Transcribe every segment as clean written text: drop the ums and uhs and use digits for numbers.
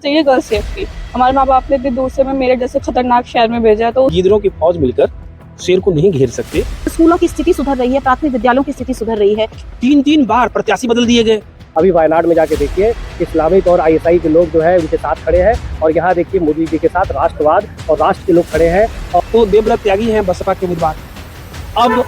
चाहिए girl safety. हमारे माँ बाप ने इतनी दूर से हमें मेरठ जैसे खतरनाक शहर में भेजा है, तो गिद्धरों की फौज मिलकर शेर को नहीं घेर सकते। स्कूलों की स्थिति सुधर रही है, प्राथमिक विद्यालयों की स्थिति सुधर रही है। 3-3 बार प्रत्याशी बदल दिए गए। अभी वायनाड में जाके देखिए, इस्लामिक और आईएसआई के लोग जो है उनके साथ खड़े हैं, और यहाँ देखिए मोदी जी के साथ राष्ट्रवाद और राष्ट्र के लोग खड़े हैं। और तो देवव्रत त्यागी हैं बसपा के उम्मीदवार, अब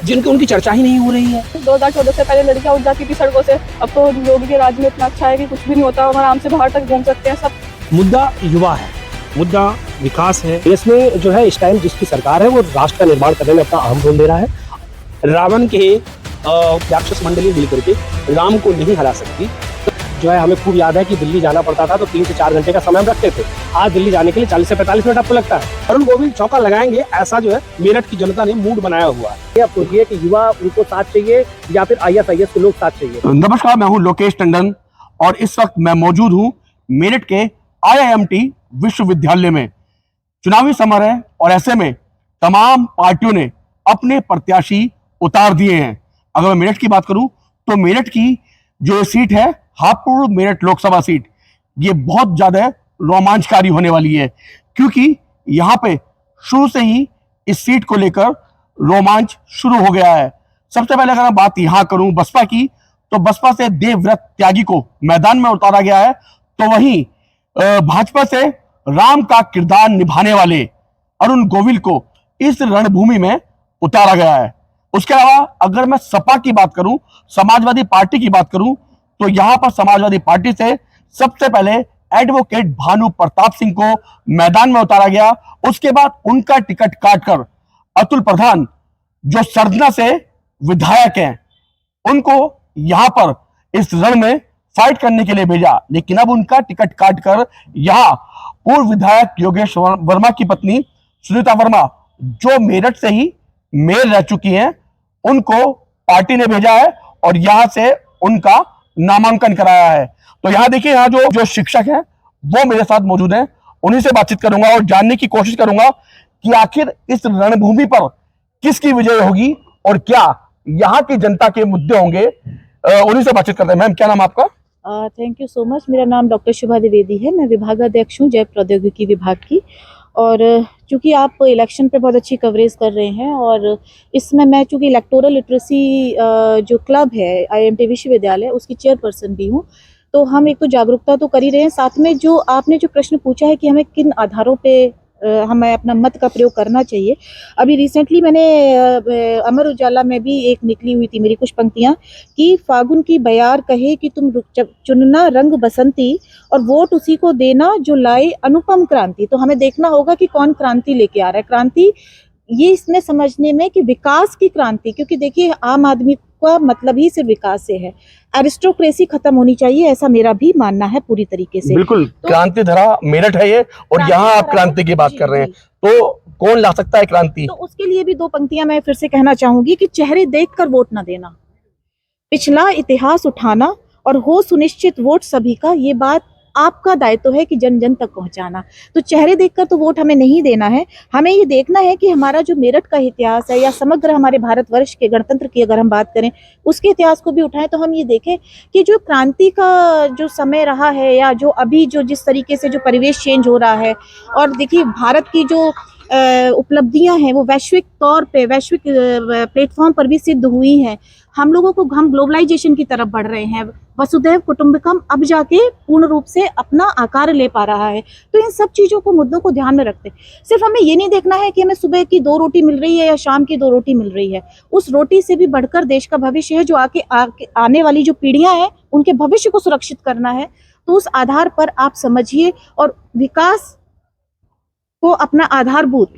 जिनकी उनकी चर्चा ही नहीं हो रही है। 2014 से पहले लड़कियां उठ जाती थी सड़कों से, अब तो योगी के राज में इतना अच्छा है कि कुछ भी नहीं होता, हम आराम से बाहर तक घूम सकते हैं सब। मुद्दा युवा है, मुद्दा विकास है। देश में जो है इस टाइम जिसकी सरकार है वो राष्ट्र का निर्माण करने में अपना अहम रोल दे रहा है। रावण के राक्षस मंडली मिल करके राम को नहीं हरा सकती। जो है हमें खूब याद है कि दिल्ली जाना पड़ता था तो 3 से 4 घंटे का समय हम रखते थे। आज दिल्ली जाने के लिए 40 से 45 मिनट आपको लगता है। अरुण गोविल चौका लगाएंगे, ऐसा जो है मेरठ की जनता ने मूड बनाया हुआ है। आप सोचिए कि युवा उनको साथ चाहिए या फिर IAS के लोग साथ चाहिए। नमस्कार, मैं हूं लोकेश टंडन और इस वक्त मैं मौजूद हूं मेरठ के IIMT विश्वविद्यालय में। चुनावी समर है और ऐसे में तमाम पार्टियों ने अपने प्रत्याशी उतार दिए हैं। अगर मैं मेरठ की बात करूं तो मेरठ की जो सीट है हापुड़ मेरठ लोकसभा सीट, ये बहुत ज्यादा रोमांचकारी होने वाली है, क्योंकि यहाँ पे शुरू से ही इस सीट को लेकर रोमांच शुरू हो गया है। सबसे पहले अगर मैं बात यहाँ करूं बसपा की, तो बसपा से देवव्रत त्यागी को मैदान में उतारा गया है, तो वहीं भाजपा से राम का किरदार निभाने वाले अरुण गोविल को इस रणभूमि में उतारा गया है। उसके अलावा अगर मैं सपा की बात करूं, समाजवादी पार्टी की बात करूं, तो यहां पर समाजवादी पार्टी से सबसे पहले एडवोकेट भानु प्रताप सिंह को मैदान में उतारा गया। उसके बाद उनका टिकट काटकर अतुल प्रधान जो सरदना से विधायक हैं, उनको यहां पर इस रण में फाइट करने के लिए भेजा। लेकिन अब उनका टिकट काटकर यहां पूर्व विधायक योगेश वर्मा की पत्नी सुनीता वर्मा, जो मेरठ से ही मेयर रह चुकी हैं, उनको पार्टी ने भेजा है और यहां से उनका नामांकन कराया है। तो यहाँ देखिए, यहाँ जो शिक्षक हैं वो मेरे साथ मौजूद हैं, उन्हीं से बातचीत करूंगा और जानने की कोशिश करूंगा कि आखिर इस रणभूमि पर किसकी विजय होगी और क्या यहाँ की जनता के मुद्दे होंगे। उन्हीं से बातचीत करते हैं। मैम, क्या नाम आपका? Thank you so much. मेरा नाम डॉक्टर शुभा द्विवेदी है। मैं विभागाध्यक्ष हूँ जैव प्रौद्योगिकी विभाग की। और चूंकि आप इलेक्शन पे बहुत अच्छी कवरेज कर रहे हैं, और इसमें मैं चूंकि इलेक्टोरल लिटरेसी जो क्लब है IIMT विश्वविद्यालय, उसकी चेयरपर्सन भी हूँ, तो हम एक तो जागरूकता तो कर ही रहे हैं, साथ में जो आपने जो प्रश्न पूछा है कि हमें किन आधारों पे हमें अपना मत का प्रयोग करना चाहिए। अभी रिसेंटली मैंने अमर उजाला में भी एक निकली हुई थी मेरी कुछ पंक्तियां कि फागुन की बयार कहे कि तुम चुनना रंग बसंती और वोट उसी को देना जो लाए अनुपम क्रांति। तो हमें देखना होगा कि कौन क्रांति लेके आ रहा है। क्रांति ये इसमें समझने में कि विकास की क्रांति, क्योंकि देखिए आम आदमी का मतलब ही सिर्फ विकास से है। एरिस्टोक्रेसी खत्म होनी चाहिए, ऐसा मेरा भी मानना है पूरी तरीके से। बिल्कुल, तो क्रांति धरा मेरठ है ये, और यहाँ आप क्रांति की बात कर रहे हैं, तो कौन ला सकता है क्रांति? तो उसके लिए भी 2 पंक्तियां मैं फिर से कहना चाहूंगी कि चेहरे देखकर वोट न देना, पिछला इतिहास उठाना और हो सुनिश्चित वोट सभी का, ये बात आपका दायित्व है कि जन जन तक पहुंचाना। तो चेहरे देखकर तो वोट हमें नहीं देना है, हमें ये देखना है कि हमारा जो मेरठ का इतिहास है या समग्र हमारे भारतवर्ष के गणतंत्र की अगर हम बात करें उसके इतिहास को भी उठाएं, तो हम ये देखें कि जो क्रांति का जो समय रहा है या जो अभी जो जिस तरीके से जो परिवेश चेंज हो रहा है, और देखिए भारत की जो उपलब्धियां हैं वो वैश्विक तौर पे वैश्विक प्लेटफॉर्म पर भी सिद्ध हुई हैं। हम लोगों को हम ग्लोबलाइजेशन की तरफ बढ़ रहे हैं, वसुधैव कुटुंबकम अब जाके पूर्ण रूप से अपना आकार ले पा रहा है। तो इन सब चीज़ों को मुद्दों को ध्यान में रखते सिर्फ हमें ये नहीं देखना है कि हमें सुबह की 2 रोटी मिल रही है या शाम की 2 रोटी मिल रही है। उस रोटी से भी बढ़कर देश का भविष्य है, जो आने वाली जो पीढ़ियां हैं उनके भविष्य को सुरक्षित करना है। तो उस आधार पर आप समझिए और विकास को अपना आधारभूत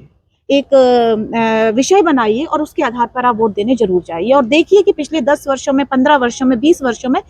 एक विषय बनाइए और उसके आधार पर आप वोट देने जरूर जाइए। और देखिए कि पिछले 10 वर्षों में, 15 वर्षों में, 20 वर्षों में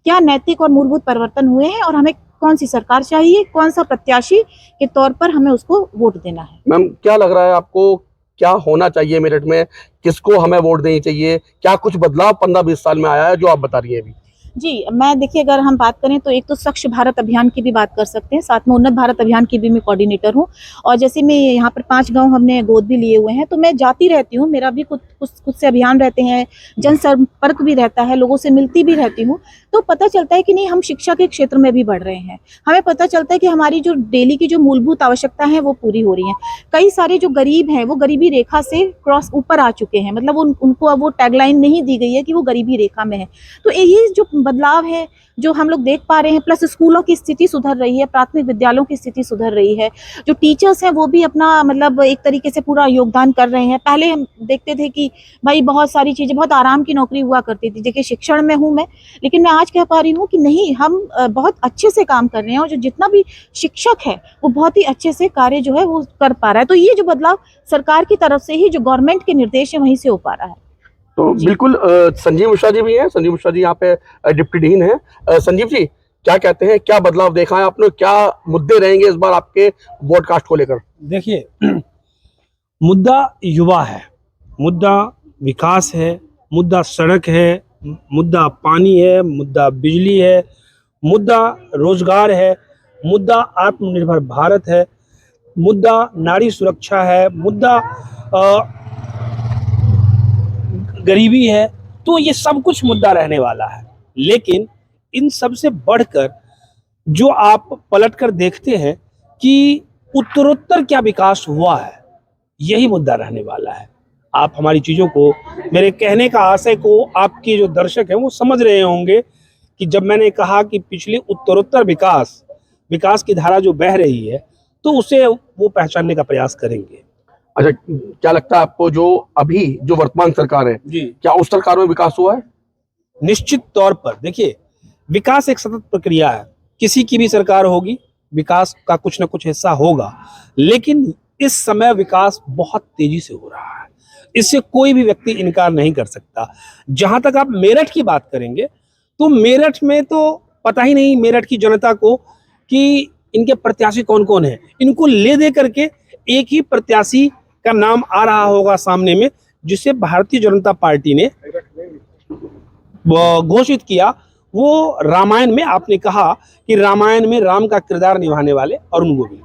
क्या नैतिक और मूलभूत परिवर्तन हुए हैं और हमें कौन सी सरकार चाहिए, कौन सा प्रत्याशी के तौर पर हमें उसको वोट देना है। मैम, क्या लग रहा है आपको, क्या होना चाहिए मेरठ में, किसको हमें वोट देनी चाहिए? क्या कुछ बदलाव 15-20 साल में आया है जो आप बता रही हैं अभी? जी, मैं देखिए अगर हम बात करें तो एक तो स्वच्छ भारत अभियान की भी बात कर सकते हैं, साथ में उन्नत भारत अभियान की भी मैं कोऑर्डिनेटर हूँ। और जैसे मैं यहाँ पर 5 गांव हमने गोद भी लिए हुए हैं, तो मैं जाती रहती हूँ, मेरा भी कुछ से अभियान रहते हैं, जनसंपर्क भी रहता है, लोगों से मिलती भी रहती हूँ। तो पता चलता है कि नहीं, हम शिक्षा के क्षेत्र में भी बढ़ रहे हैं। हमें पता चलता है कि हमारी जो डेली की जो मूलभूत आवश्यकता है वो पूरी हो रही है। कई सारे जो गरीब हैं वो गरीबी रेखा से क्रॉस ऊपर आ चुके हैं, मतलब उनको अब वो टैगलाइन नहीं दी गई है कि वो गरीबी रेखा में है। तो यही जो बदलाव है जो हम लोग देख पा रहे हैं, प्लस स्कूलों की स्थिति सुधर रही है, प्राथमिक विद्यालयों की स्थिति सुधर रही है, जो टीचर्स हैं वो भी अपना मतलब एक तरीके से पूरा योगदान कर रहे हैं। पहले हम देखते थे कि भाई बहुत सारी चीजें, बहुत आराम की नौकरी हुआ करती थी, देखिए शिक्षण में हूँ मैं, लेकिन मैं आज कह पा रही हूँ कि नहीं, हम बहुत अच्छे से काम कर रहे हैं, और जो जितना भी शिक्षक है वो बहुत ही अच्छे से कार्य जो है वो कर पा रहा है। तो ये जो बदलाव सरकार की तरफ से ही, जो गवर्नमेंट के निर्देश है, वहीं से हो पा रहा है। तो बिल्कुल संजीव मिश्रा जी भी हैं। संजीव मिश्रा जी यहाँ पे डिप्टी डीन हैं। संजीव जी, क्या कहते हैं, क्या बदलाव देखा है आपने, क्या मुद्दे रहेंगे इस बार आपके पॉडकास्ट को लेकर? देखिए, मुद्दा युवा है, मुद्दा विकास है, मुद्दा सड़क है, मुद्दा पानी है, मुद्दा बिजली है, मुद्दा रोजगार है, मुद्दा आत्मनिर्भर भारत है, मुद्दा नारी सुरक्षा है, मुद्दा गरीबी है। तो ये सब कुछ मुद्दा रहने वाला है, लेकिन इन सब से बढ़कर जो आप पलट कर देखते हैं कि उत्तरोत्तर क्या विकास हुआ है, यही मुद्दा रहने वाला है। आप हमारी चीज़ों को, मेरे कहने का आशय को आपके जो दर्शक हैं वो समझ रहे होंगे कि जब मैंने कहा कि पिछले उत्तरोत्तर विकास की धारा जो बह रही है, तो उसे वो पहचानने का प्रयास करेंगे। अच्छा, क्या लगता है आपको, जो अभी जो वर्तमान सरकार है जी, क्या उस सरकार में विकास हुआ है? निश्चित तौर पर देखिए, विकास एक सतत प्रक्रिया है, किसी की भी सरकार होगी, विकास का कुछ ना कुछ हिस्सा होगा, लेकिन इस समय विकास बहुत तेजी से हो रहा है, इससे कोई भी व्यक्ति इनकार नहीं कर सकता। जहां तक आप मेरठ की बात करेंगे, तो मेरठ में तो पता ही नहीं मेरठ की जनता को कि इनके प्रत्याशी कौन कौन है। इनको ले दे करके एक ही प्रत्याशी का नाम आ रहा होगा सामने में, जिसे भारतीय जनता पार्टी ने घोषित किया। वो रामायण में, आपने कहा कि रामायण में राम का किरदार निभाने वाले अरुण गोविल।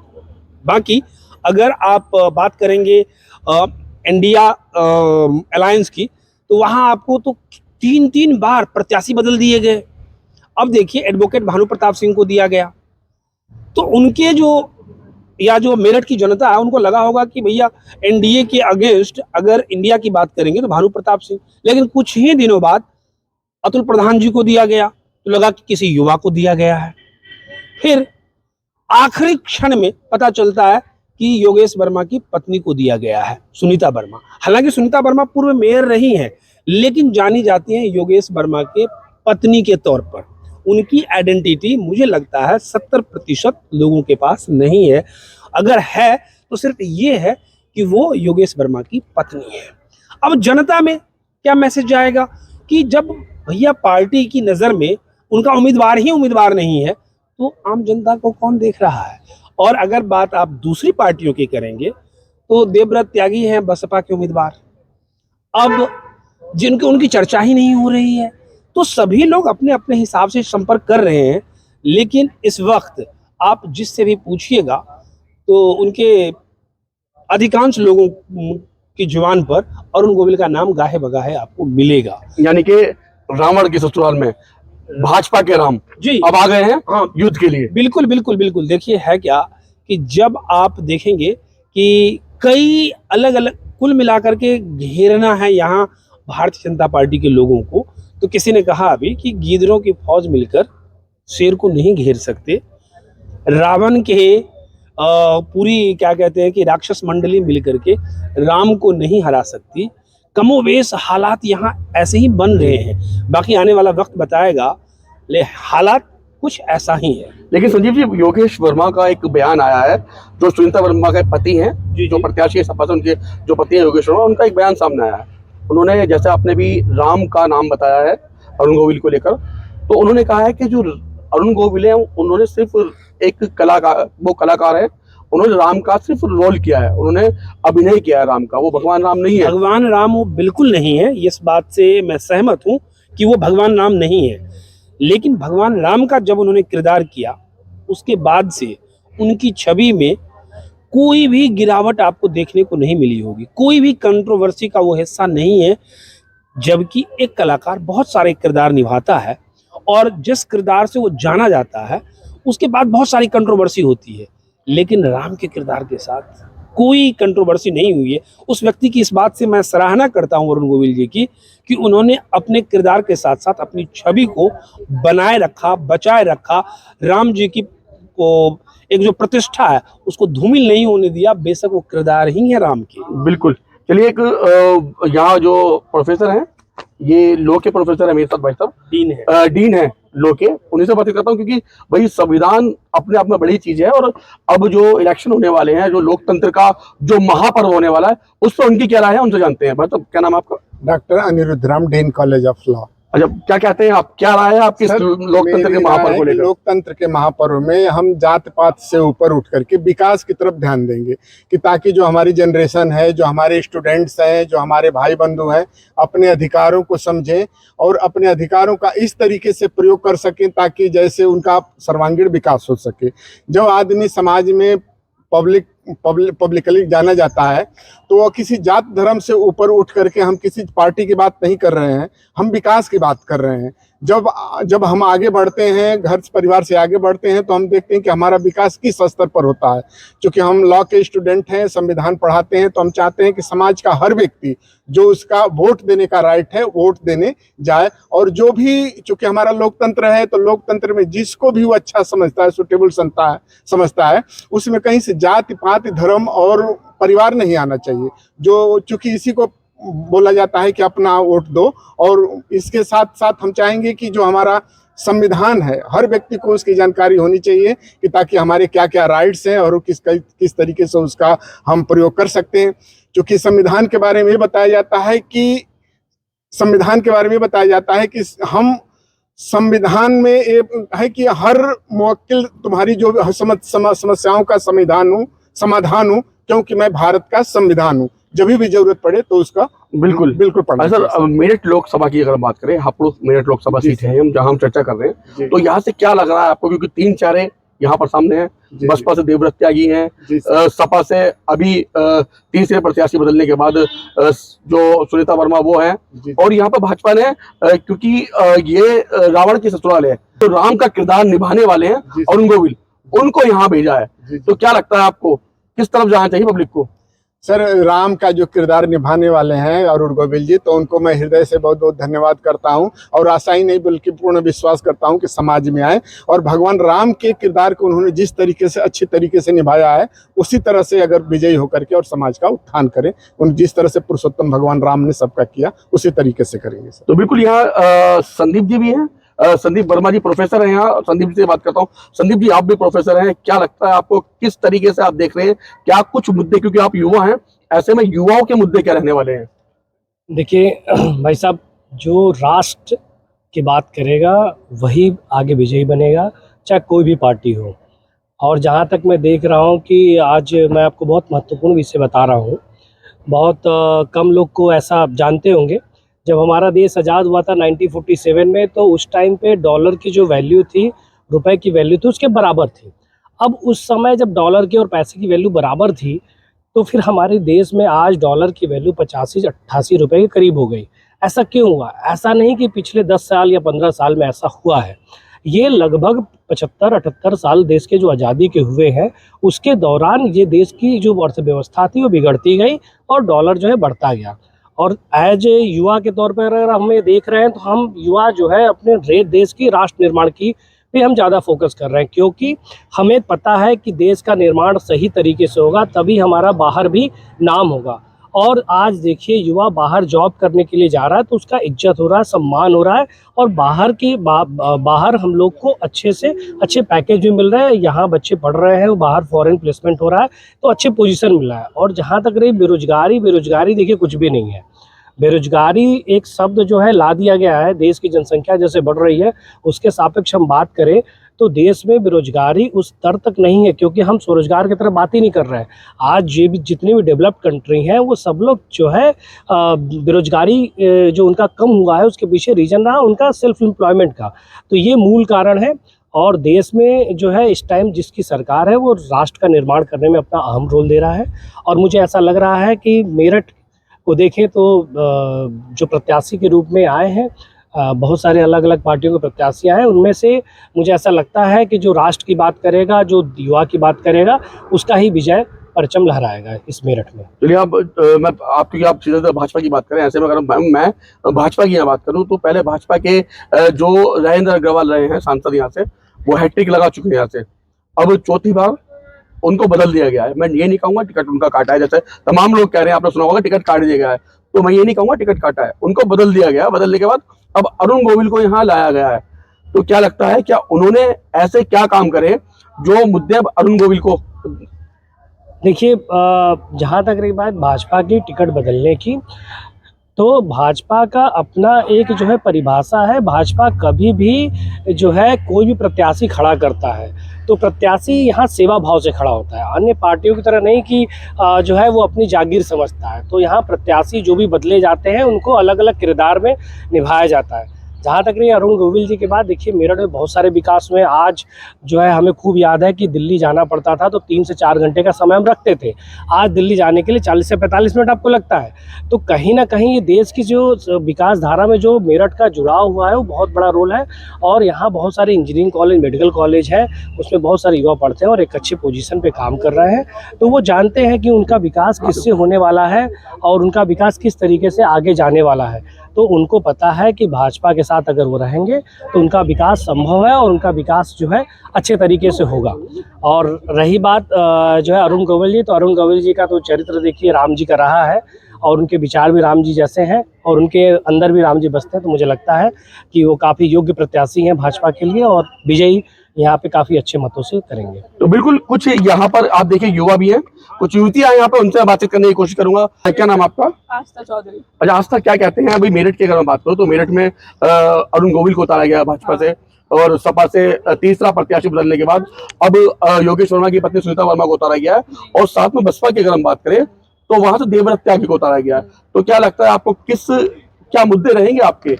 बाकी अगर आप बात करेंगे इंडिया अलायंस की, तो वहां आपको तो 3 बार प्रत्याशी बदल दिए गए। अब देखिए, एडवोकेट भानु प्रताप सिंह को दिया गया, तो उनके जो मेरठ की जनता है, उनको लगा होगा कि भैया एनडीए के अगेंस्ट अगर इंडिया की बात करेंगे तो भानु प्रताप सिंह। लेकिन कुछ ही दिनों बाद अतुल प्रधान जी को दिया गया, तो लगा कि किसी युवा को दिया गया है। फिर आखिरी क्षण में पता चलता है कि योगेश वर्मा की पत्नी को दिया गया है, सुनीता वर्मा। हालांकि सुनीता वर्मा पूर्व मेयर रही हैं, लेकिन जानी जाती हैं योगेश वर्मा के पत्नी के तौर पर। उनकी आइडेंटिटी मुझे लगता है 70% लोगों के पास नहीं है, अगर है तो सिर्फ ये है कि वो योगेश वर्मा की पत्नी है। अब जनता में क्या मैसेज जाएगा कि जब भैया पार्टी की नज़र में उनका उम्मीदवार ही उम्मीदवार नहीं है, तो आम जनता को कौन देख रहा है? और अगर बात आप दूसरी पार्टियों की करेंगे, तो देवव्रत त्यागी हैं बसपा के उम्मीदवार, अब उनकी चर्चा ही नहीं हो रही है। तो सभी लोग अपने अपने हिसाब से संपर्क कर रहे हैं, लेकिन इस वक्त आप जिससे भी पूछिएगा तो उनके अधिकांश लोगों की जुबान पर अरुण गोविल का नाम गाहे बगाहे आपको मिलेगा। यानी कि रावण के ससुराल में भाजपा के राम जी अब आ गए हैं, हाँ, युद्ध के लिए। बिल्कुल बिल्कुल बिल्कुल। देखिए, है क्या कि जब आप देखेंगे कि कई अलग अलग, कुल मिलाकर के घेरना है यहाँ भारतीय जनता पार्टी के लोगों को, तो किसी ने कहा अभी कि गीदड़ों की फौज मिलकर शेर को नहीं घेर सकते, रावण के पूरी क्या कहते हैं कि राक्षस मंडली मिलकर के राम को नहीं हरा सकती। कमोवेश हालात यहाँ ऐसे ही बन रहे हैं, बाकी आने वाला वक्त बताएगा, ले हालात कुछ ऐसा ही है। लेकिन संजीव जी, योगेश वर्मा का एक बयान आया है, जो सुनीता वर्मा के पति हैं, जो प्रत्याशी है सपा से, उनके जो पति हैं योगेश वर्मा, उनका एक बयान सामने आया है। उन्होंने, जैसे आपने भी राम का नाम बताया है अरुण गोविल को लेकर, तो उन्होंने कहा है कि जो अरुण गोविल है उन्होंने सिर्फ एक कलाकार है, उन्होंने राम का सिर्फ रोल किया है, उन्होंने अभिनय किया है राम का, वो भगवान राम नहीं है। भगवान राम वो बिल्कुल नहीं है, इस बात से मैं सहमत हूँ कि वो भगवान राम नहीं है। लेकिन भगवान राम का जब उन्होंने किरदार किया उसके बाद से उनकी छवि में कोई भी गिरावट आपको देखने को नहीं मिली होगी, कोई भी कंट्रोवर्सी का वो हिस्सा नहीं है। जबकि एक कलाकार बहुत सारे किरदार निभाता है और जिस किरदार से वो जाना जाता है उसके बाद बहुत सारी कंट्रोवर्सी होती है, लेकिन राम के किरदार के साथ कोई कंट्रोवर्सी नहीं हुई है। उस व्यक्ति की इस बात से मैं सराहना करता हूं वरुण गोविल जी की कि उन्होंने अपने किरदार के साथ साथ अपनी छवि को बनाए रखा, बचाए रखा। राम जी की को एक जो प्रतिष्ठा है उसको धूमिल नहीं होने दिया, बेशक वो किरदार ही है राम के। बिल्कुल। चलिए, एक यहाँ जो प्रोफेसर हैं, ये लॉ के प्रोफेसर है मेरे साथ, भाई साहब डीन है लॉ के, उन्हीं से बात करता हूँ क्योंकि भाई संविधान अपने आप में बड़ी चीज है और अब जो इलेक्शन होने वाले हैं, जो लोकतंत्र का जो महापर्व होने वाला है, उस पर उनकी क्या राय है, उनसे जानते हैं। भाई साहब, क्या नाम है आपका? Doctor Aniruddh Ram, dean college of law. अच्छा, क्या कहते हैं आप, क्या राय है आपकी लोकतंत्र के महापर्व को लेकर? लोकतंत्र के महापर्व में हम जात पात से ऊपर उठ करके विकास की तरफ ध्यान देंगे कि ताकि जो हमारी जनरेशन है, जो हमारे स्टूडेंट्स हैं, जो हमारे भाई बंधु हैं, अपने अधिकारों को समझें और अपने अधिकारों का इस तरीके से प्रयोग कर सकें ताकि जैसे उनका सर्वांगीण विकास हो सके। जो आदमी समाज में पब्लिकली जाना जाता है तो वो किसी जात धर्म से ऊपर उठ करके हम किसी पार्टी की बात नहीं कर रहे हैं, हम विकास की बात कर रहे हैं। जब हम आगे बढ़ते हैं, घर परिवार से आगे बढ़ते हैं, तो हम देखते हैं कि हमारा विकास किस स्तर पर होता है। क्योंकि हम लॉ के स्टूडेंट हैं, संविधान पढ़ाते हैं, तो हम चाहते हैं कि समाज का हर व्यक्ति जो उसका वोट देने का राइट है वोट देने जाए। और जो भी, चूंकि हमारा लोकतंत्र है, तो लोकतंत्र में जिसको भी वो अच्छा समझता है, सुटेबल समझता है, उसमें कहीं से जाति पाति धर्म और परिवार नहीं आना चाहिए। जो चूंकि इसी को बोला जाता है कि अपना वोट दो। और इसके साथ साथ हम चाहेंगे कि जो हमारा संविधान है, हर व्यक्ति को उसकी जानकारी होनी चाहिए कि ताकि हमारे क्या क्या राइट्स हैं और किस तरीके से उसका हम प्रयोग कर सकते हैं। क्योंकि संविधान के बारे में बताया जाता है कि हम संविधान में एक है कि हर मुवक्किल तुम्हारी जो समस्याओं का समाधान हूँ, क्योंकि मैं भारत का संविधान हूँ। जब भी जरूरत पड़े तो उसका बिल्कुल पढ़ना। सर, मेरठ लोकसभा की अगर बात करें, हापुड़ मेरठ लोकसभा सीट है हम जहां हम चर्चा कर रहे हैं, तो यहाँ से क्या लग रहा है आपको? क्योंकि 3 चेहरे यहाँ पर सामने हैं, बसपा से देवव्रत त्यागी हैं, सपा से अभी तीसरे प्रत्याशी बदलने के बाद जो सुनीता वर्मा वो है, और यहाँ पर भाजपा ने क्योंकि ये रावण की ससुराल है, तो राम का किरदार निभाने वाले हैं अरुण गोविल, उनको यहाँ भेजा है। तो क्या लगता है आपको, किस तरफ जाना चाहिए पब्लिक को? सर, राम का जो किरदार निभाने वाले हैं अरुण गोविल जी, तो उनको मैं हृदय से बहुत बहुत धन्यवाद करता हूं और आशा ही नहीं बल्कि पूर्ण विश्वास करता हूं कि समाज में आए और भगवान राम के किरदार को उन्होंने जिस तरीके से अच्छी तरीके से निभाया है उसी तरह से अगर विजयी होकर के और समाज का उत्थान करें। उन जिस तरह से पुरुषोत्तम भगवान राम ने सबका किया उसी तरीके से करेंगे सर। तो बिल्कुल, यहाँ संदीप जी भी हैं, संदीप वर्मा जी प्रोफेसर हैं यहाँ। संदीप जी से बात करता हूँ। संदीप जी, आप भी प्रोफेसर हैं, क्या लगता है आपको, किस तरीके से आप देख रहे हैं, क्या कुछ मुद्दे, क्योंकि आप युवा हैं, ऐसे में युवाओं के मुद्दे क्या रहने वाले हैं? देखिए भाई साहब, जो राष्ट्र की बात करेगा वही आगे विजयी बनेगा, चाहे कोई भी पार्टी हो। और जहाँ तक मैं देख रहा हूँ कि आज मैं आपको बहुत महत्वपूर्ण विषय बता रहा हूँ, बहुत कम लोग को ऐसा आप जानते होंगे। जब हमारा देश आज़ाद हुआ था 1947 में, तो उस टाइम पे डॉलर की जो वैल्यू थी, रुपए की वैल्यू थी, उसके बराबर थी। अब उस समय जब डॉलर की और पैसे की वैल्यू बराबर थी, तो फिर हमारे देश में आज डॉलर की वैल्यू 85-88 रुपए के करीब हो गई। ऐसा क्यों हुआ? ऐसा नहीं कि पिछले 10 साल या 15 साल में ऐसा हुआ है, ये लगभग 75-78 साल देश के जो आज़ादी के हुए हैं, उसके दौरान ये देश की जो अर्थव्यवस्था थी वो बिगड़ती गई और डॉलर जो है बढ़ता गया। और एज ए युवा के तौर पर अगर हमें देख रहे हैं, तो हम युवा जो है अपने देश की राष्ट्र निर्माण की पे हम ज़्यादा फोकस कर रहे हैं, क्योंकि हमें पता है कि देश का निर्माण सही तरीके से होगा तभी हमारा बाहर भी नाम होगा। और आज देखिए, युवा बाहर जॉब करने के लिए जा रहा है तो उसका इज्जत हो रहा है, सम्मान हो रहा है, और बाहर हम लोग को अच्छे से अच्छे पैकेज भी मिल रहे हैं। यहाँ बच्चे पढ़ रहे हैं, वो बाहर फॉरेन प्लेसमेंट हो रहा है, तो अच्छे पोजीशन मिल रहा है। और जहाँ तक रही बेरोजगारी देखिए कुछ भी नहीं है। बेरोजगारी एक शब्द जो है ला दिया गया है। देश की जनसंख्या जैसे बढ़ रही है, उसके सापेक्ष हम बात करें तो देश में बेरोजगारी उस स्तर तक नहीं है, क्योंकि हम स्वरोजगार की तरफ बात ही नहीं कर रहे हैं। आज ये भी जितनी भी डेवलप्ड कंट्री हैं वो सब लोग जो है बेरोजगारी जो उनका कम हुआ है उसके पीछे रीजन रहा उनका सेल्फ एम्प्लॉयमेंट का। तो ये मूल कारण है। और देश में जो है इस टाइम जिसकी सरकार है वो राष्ट्र का निर्माण करने में अपना अहम रोल दे रहा है। और मुझे ऐसा लग रहा है कि मेरठ को देखें तो जो प्रत्याशी के रूप में आए हैं बहुत सारे अलग अलग पार्टियों के प्रत्याशी आए हैं, उनमें से मुझे ऐसा लगता है कि जो राष्ट्र की बात करेगा, जो युवा की बात करेगा, उसका ही विजय परचम लहराएगा इस मेरठ में। चलिए आप आप सीधे भाजपा की बात करें, ऐसे में अगर मैं भाजपा की यहाँ बात करूँ तो पहले भाजपा के जो राजेंद्र अग्रवाल रहे हैं सांसद यहाँ से, वो हैट्रिक लगा चुके हैं यहाँ से। अब चौथी बार उनको बदल दिया गया है। मैं ये नहीं कहूँगा टिकट उनका काटा है, जैसे तमाम लोग कह रहे हैं, आपने सुना होगा टिकट काट दिया गया है, तो मैं ये नहीं कहूँगा टिकट काटा है, उनको बदल दिया गया। बदलने के बाद अब अरुण गोविल को यहाँ लाया गया है। तो क्या लगता है, क्या उन्होंने ऐसे क्या काम करे जो मुद्दे अब अरुण गोविल को? देखिए, जहाँ तक रही बात भाजपा की टिकट बदलने की, तो भाजपा का अपना एक जो है परिभाषा है। भाजपा कभी भी जो है कोई भी प्रत्याशी खड़ा करता है तो प्रत्याशी यहाँ सेवा भाव से खड़ा होता है, अन्य पार्टियों की तरह नहीं कि जो है वो अपनी जागीर समझता है। तो यहाँ प्रत्याशी जो भी बदले जाते हैं उनको अलग अलग किरदार में निभाया जाता है। जहाँ तक रही अरुण गोविल जी के बाद, देखिए मेरठ में बहुत सारे विकास हुए। आज जो है हमें खूब याद है कि दिल्ली जाना पड़ता था तो 3 से 4 घंटे का समय हम रखते थे। आज दिल्ली जाने के लिए 40 से 45 मिनट आपको लगता है। तो कहीं ना कहीं ये देश की जो विकास धारा में जो मेरठ का जुड़ाव हुआ है वो बहुत बड़ा रोल है। और यहाँ बहुत सारे इंजीनियरिंग कॉलेज, मेडिकल कॉलेज है, उसमें बहुत सारे युवा पढ़ते हैं और एक अच्छी पोजीशन पे काम कर रहे हैं। तो वो जानते हैं कि उनका विकास किससे होने वाला है और उनका विकास किस तरीके से आगे जाने वाला है। तो उनको पता है कि भाजपा के साथ अगर वो रहेंगे तो उनका विकास संभव है और उनका विकास जो है अच्छे तरीके से होगा। और रही बात जो है अरुण गोविल जी, तो अरुण गोविल जी का तो चरित्र देखिए राम जी का रहा है और उनके विचार भी राम जी जैसे हैं और उनके अंदर भी राम जी बसते हैं। तो मुझे लगता है कि वो काफ़ी योग्य प्रत्याशी हैं भाजपा के लिए और विजयी यहाँ पे काफ़ी अच्छे मतों से करेंगे। तो बिल्कुल कुछ यहाँ पर आप देखिए युवा भी हैं, कुछ युवतियां यहाँ पर, उनसे बातचीत करने की कोशिश करूंगा। क्या नाम आपका? आस्था चौधरी। अच्छा आस्था, क्या कहते हैं अभी मेरठ की अगर मैं बात करूँ तो मेरठ में अरुण गोविल को उतारा गया भाजपा से और सपा से तीसरा प्रत्याशी बदलने के बाद अब योगेश वर्मा की पत्नी सुनीता वर्मा को उतारा गया है और साथ में बसपा की अगर हम बात करें तो वहां से देवव्रत त्यागी को उतारा गया है। तो क्या लगता है आपको, क्या मुद्दे रहेंगे आपके?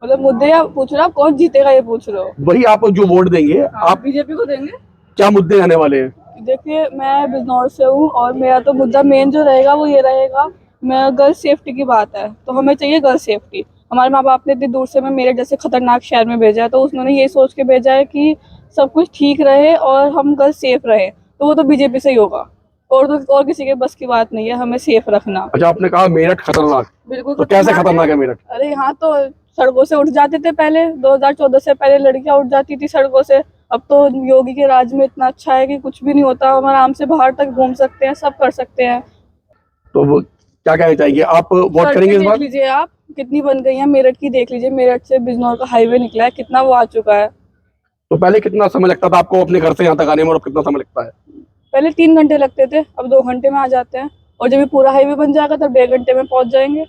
मतलब मुद्दे आप पूछ रहे हो, आप कौन जीतेगा ये पूछ रहे हो? वही आप जो वोट देंगे आप बीजेपी को देंगे। क्या मुद्दे रहने वाले हैं? देखिए मैं बिजनौर से हूँ और मेरा तो मुद्दा मेन जो रहेगा वो ये रहेगा, मैं गर्ल सेफ्टी की बात है तो हमें चाहिए गर्ल सेफ्टी। हमारे माँ बाप ने इतनी दूर से मैं मेरठ जैसे खतरनाक शहर में भेजा है तो उन्होंने ये सोच के भेजा है कि सब कुछ ठीक रहे और हम गर्ल सेफ रहे, तो वो तो बीजेपी से ही होगा और किसी के बस की बात नहीं है हमें सेफ रखना। अच्छा आपने कहा मेरठ खतरनाक, बिल्कुल। तो कैसे खतरनाक है मेरठ? अरे यहाँ तो सड़कों से उठ जाते थे पहले, 2014 से पहले लड़कियां उठ जाती थी सड़कों से। अब तो योगी के राज में इतना अच्छा है कि कुछ भी नहीं होता, हम आराम से बाहर तक घूम सकते हैं, सब कर सकते हैं। तो वो क्या कहना चाहेंगे आप, वोट करेंगे इस बार? देख लीजिए आप कितनी बन गई है मेरठ की, देख लीजिए मेरठ से बिजनौर का हाईवे निकला है, कितना वो आ चुका है। तो पहले कितना समय लगता था आपको अपने घर से यहाँ तक आने में और अब कितना समय लगता है? पहले 3 घंटे लगते थे, अब 2 घंटे में आ जाते हैं और जब ये पूरा हाईवे बन जाएगा तब 1.5 घंटे में पहुंच जाएंगे।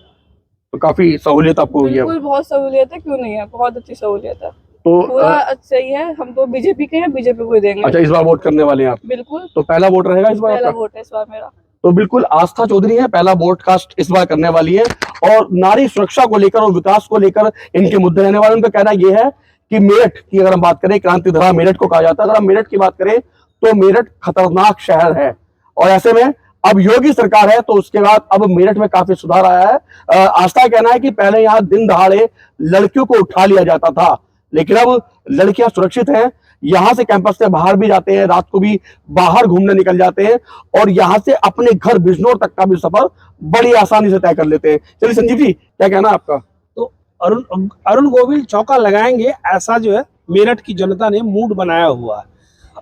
तो काफी सहूलियत आपको हुई है। बिल्कुल बहुत सहूलियत है, क्यों नहीं है, बहुत अच्छी सहूलियत है। तो पूरा सही है, हम तो बीजेपी के हैं, बीजेपी को ही देंगे। अच्छा इस बार वोट करने वाले हैं आप? बिल्कुल। तो पहला वोट रहेगा इस बार पहला आपका? वोट है इस बार मेरा। तो बिल्कुल आस्था चौधरी है, पहला वोट कास्ट इस बार करने वाली है और नारी सुरक्षा को लेकर और विकास को लेकर इनके मुद्दे रहने वाले। उनका कहना यह है कि मेरठ की अगर हम बात करें, क्रांति धरा मेरठ को कहा जाता है, अगर हम मेरठ की बात करें तो मेरठ खतरनाक शहर है और ऐसे में अब योगी सरकार है तो उसके बाद अब मेरठ में काफी सुधार आया है। आस्था का कहना है कि पहले यहाँ दिन दहाड़े लड़कियों को उठा लिया जाता था, लेकिन अब लड़कियां सुरक्षित हैं, यहाँ से कैंपस से बाहर भी जाते हैं, रात को भी बाहर घूमने निकल जाते हैं और यहाँ से अपने घर बिजनौर तक का भी सफर बड़ी आसानी से तय कर लेते हैं। चलिए संजीव जी क्या कहना है आपका? तो अरुण गोविल चौका लगाएंगे ऐसा जो है मेरठ की जनता ने मूड बनाया हुआ है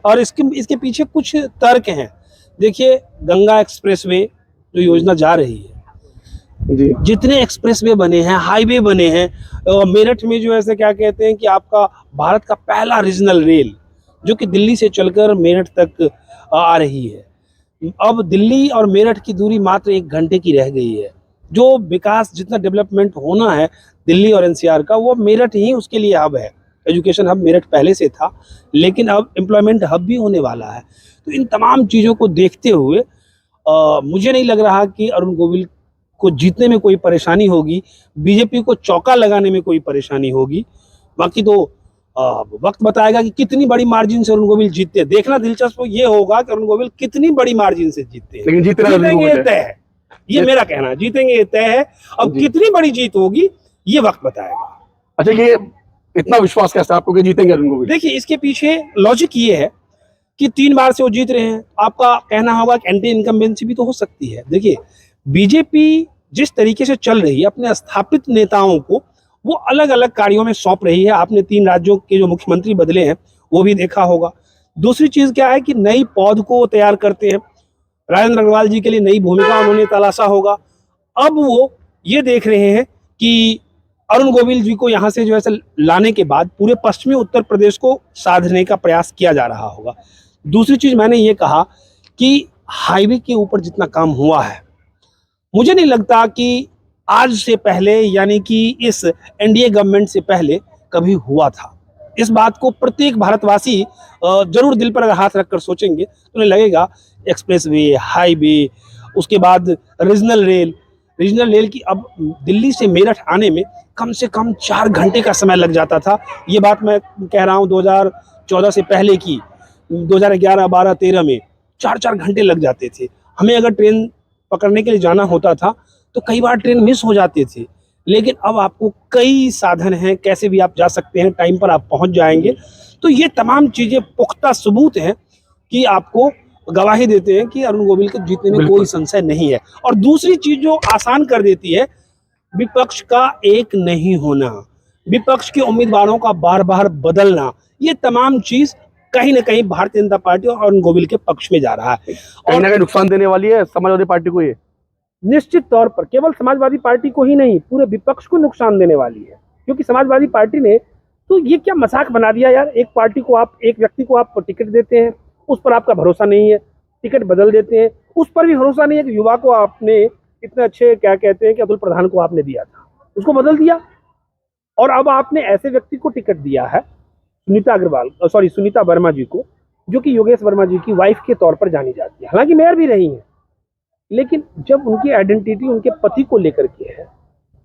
और इसके पीछे कुछ तर्क हैं। देखिए गंगा एक्सप्रेसवे जो योजना जा रही है जी, जितने एक्सप्रेसवे बने हैं, हाईवे बने हैं, मेरठ में जो ऐसे क्या कहते हैं कि आपका भारत का पहला रीजनल रेल जो कि दिल्ली से चलकर मेरठ तक आ रही है। अब दिल्ली और मेरठ की दूरी मात्र 1 घंटे की रह गई है। जो विकास, जितना डेवलपमेंट होना है दिल्ली और एनसीआर का, वो मेरठ ही उसके लिए हब है। एजुकेशन हब मेरठ पहले से था, लेकिन अब एम्प्लॉयमेंट हब भी होने वाला है। तो इन तमाम चीज़ों को देखते हुए मुझे नहीं लग रहा कि अरुण गोविल को जीतने में कोई परेशानी होगी, बीजेपी को चौका लगाने में कोई परेशानी होगी। बाकी तो वक्त बताएगा कि कितनी बड़ी मार्जिन से अरुण गोविल जीतते हैं। देखना दिलचस्प ये होगा कि अरुण गोविल कितनी बड़ी मार्जिन से जीतते हैं। लेकिन जीतेंगे ये तय है, ये मेरा कहना, जीतेंगे ये तय है। अब कितनी बड़ी जीत होगी ये वक्त बताएगा। अच्छा, ये इतना विश्वास कैसा आपको कि जीतेंगे अरुण गोविल? देखिए, इसके पीछे लॉजिक ये है कि 3 बार से वो जीत रहे हैं। आपका कहना होगा कि एंटी इनकम्बेंसी भी तो हो सकती है। देखिए, बीजेपी जिस तरीके से चल रही है, अपने स्थापित नेताओं को वो अलग अलग कार्यों में सौंप रही है। आपने 3 राज्यों के जो मुख्यमंत्री बदले हैं वो भी देखा होगा। दूसरी चीज क्या है कि नई पौध को तैयार करते हैं। राजेंद्र अग्रवाल जी के लिए नई भूमिका उन्होंने तलाशा होगा। अब वो ये देख रहे हैं कि अरुण गोविल जी को यहाँ से जो है लाने के बाद पूरे पश्चिमी उत्तर प्रदेश को साधने का प्रयास किया जा रहा होगा। दूसरी चीज मैंने ये कहा कि हाईवे के ऊपर जितना काम हुआ है, मुझे नहीं लगता कि आज से पहले, यानी कि इस एनडीए गवर्नमेंट से पहले कभी हुआ था। इस बात को प्रत्येक भारतवासी जरूर दिल पर अगर हाथ रखकर सोचेंगे तो उन्हें लगेगा एक्सप्रेसवे, हाईवे, उसके बाद रीजनल रेल की अब दिल्ली से मेरठ आने में कम से कम 4 घंटे का समय लग जाता था। ये बात मैं कह रहा हूँ 2014 से पहले की, 2011, 12, 13 में 4-4 घंटे लग जाते थे। हमें अगर ट्रेन पकड़ने के लिए जाना होता था तो कई बार ट्रेन मिस हो जाते थे। लेकिन अब आपको कई साधन हैं, कैसे भी आप जा सकते हैं, टाइम पर आप पहुंच जाएंगे। तो ये तमाम चीज़ें पुख्ता सबूत हैं कि आपको गवाही देते हैं कि अरुण गोविल के जीतने में कोई संशय नहीं है। और दूसरी चीज जो आसान कर देती है, विपक्ष का एक नहीं होना, विपक्ष के उम्मीदवारों का बार बार बदलना, ये तमाम चीज कहीं ना कहीं भारतीय जनता पार्टी और अरुण गोविल के पक्ष में जा रहा है। कहीं ना कहीं नुकसान देने वाली है समाजवादी पार्टी को। ये निश्चित तौर पर केवल समाजवादी पार्टी को ही नहीं, पूरे विपक्ष को नुकसान देने वाली है। क्योंकि समाजवादी पार्टी ने तो ये क्या मजाक बना दिया यार। एक पार्टी को आप, एक व्यक्ति को आप टिकट देते हैं, उस पर आपका भरोसा नहीं है, टिकट बदल देते हैं। उस पर भी भरोसा नहीं है कि युवा को आपने इतने अच्छे, क्या कहते हैं कि अतुल प्रधान को आपने दिया था, उसको बदल दिया। और अब आपने ऐसे व्यक्ति को टिकट दिया है, सुनीता वर्मा जी को, जो कि योगेश वर्मा जी की वाइफ के तौर पर जानी जाती है। हालांकि मेयर भी रही है, लेकिन जब उनकी आइडेंटिटी उनके पति को लेकर के है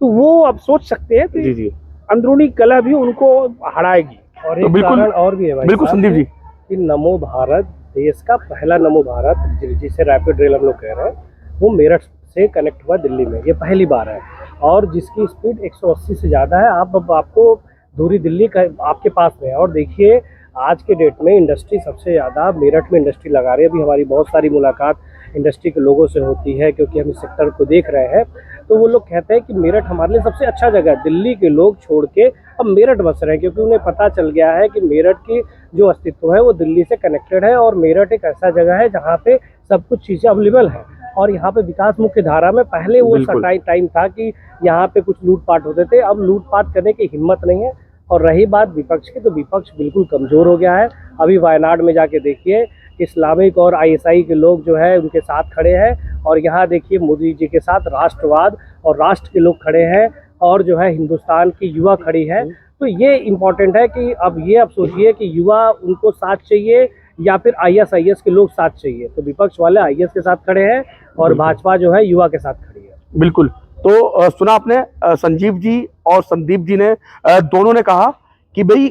तो वो अब सोच सकते हैं कि अंदरूनी कलह भी उनको हराएगी। और एक कारण और भी है भाई, बिल्कुल संदीप जी, कि नमो भारत देश का पहला नमो भारत, जिसे रैपिड रेल हम लोग कह रहे हैं, वो मेरठ से कनेक्ट हुआ दिल्ली में। ये पहली बार है और जिसकी स्पीड 180 से ज़्यादा है। आपको दूरी दिल्ली का आपके पास में है। और देखिए, आज के डेट में इंडस्ट्री सबसे ज़्यादा मेरठ में इंडस्ट्री लगा रही है। अभी हमारी बहुत सारी मुलाकात इंडस्ट्री के लोगों से होती है, क्योंकि हम इस सेक्टर को देख रहे हैं। तो वो लोग कहते हैं कि मेरठ हमारे लिए सबसे अच्छा जगह है। दिल्ली के लोग छोड़ के अब मेरठ बस रहे हैं, क्योंकि उन्हें पता चल गया है कि मेरठ की जो अस्तित्व है वो दिल्ली से कनेक्टेड है। और मेरठ एक ऐसा जगह है जहाँ पे सब कुछ चीज़ें अवेलेबल है। और यहाँ पे विकास मुख्य धारा में पहले वो टाइम था कि यहाँ पे कुछ लूटपाट होते थे, अब लूटपाट करने की हिम्मत नहीं है। और रही बात विपक्ष की, तो विपक्ष बिल्कुल कमज़ोर हो गया है। अभी वायनाड में जाके देखिए, इस्लामिक और आईएसआई के लोग जो है उनके साथ खड़े हैं। और यहाँ देखिए, मोदी जी के साथ राष्ट्रवाद और राष्ट्र के लोग खड़े हैं, और जो है हिंदुस्तान की युवा खड़ी है। तो ये इम्पोर्टेंट है कि अब सोचिए कि युवा उनको साथ चाहिए या फिर आईएसआईएस के लोग साथ चाहिए। तो विपक्ष वाले आईएस के साथ खड़े हैं और भाजपा जो है युवा के साथ खड़ी है। बिल्कुल। तो सुना आपने, संजीव जी और संदीप जी ने दोनों ने कहा कि भाई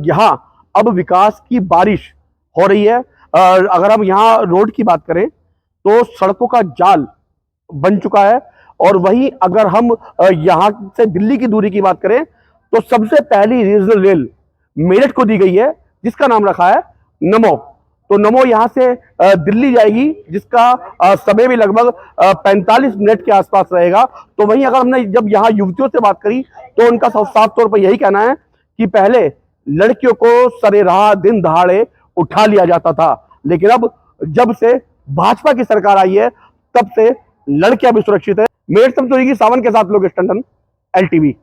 यहाँ अब विकास की बारिश हो रही है। अगर हम यहाँ रोड की बात करें तो सड़कों का जाल बन चुका है। और वहीं अगर हम यहाँ से दिल्ली की दूरी की बात करें तो सबसे पहली रीजनल रेल मेरठ को दी गई है, जिसका नाम रखा है नमो। तो नमो यहाँ से दिल्ली जाएगी, जिसका समय भी लगभग 45 मिनट के आसपास रहेगा। तो वहीं अगर हमने जब यहाँ युवतियों से बात करी तो उनका साफ तौर पर यही कहना है कि पहले लड़कियों को सरेराह दिन दहाड़े उठा लिया जाता था, लेकिन अब जब से भाजपा की सरकार आई है तब से लड़कियां भी सुरक्षित है। मेरठ से सावन के साथ लोकेश टंडन, LTV।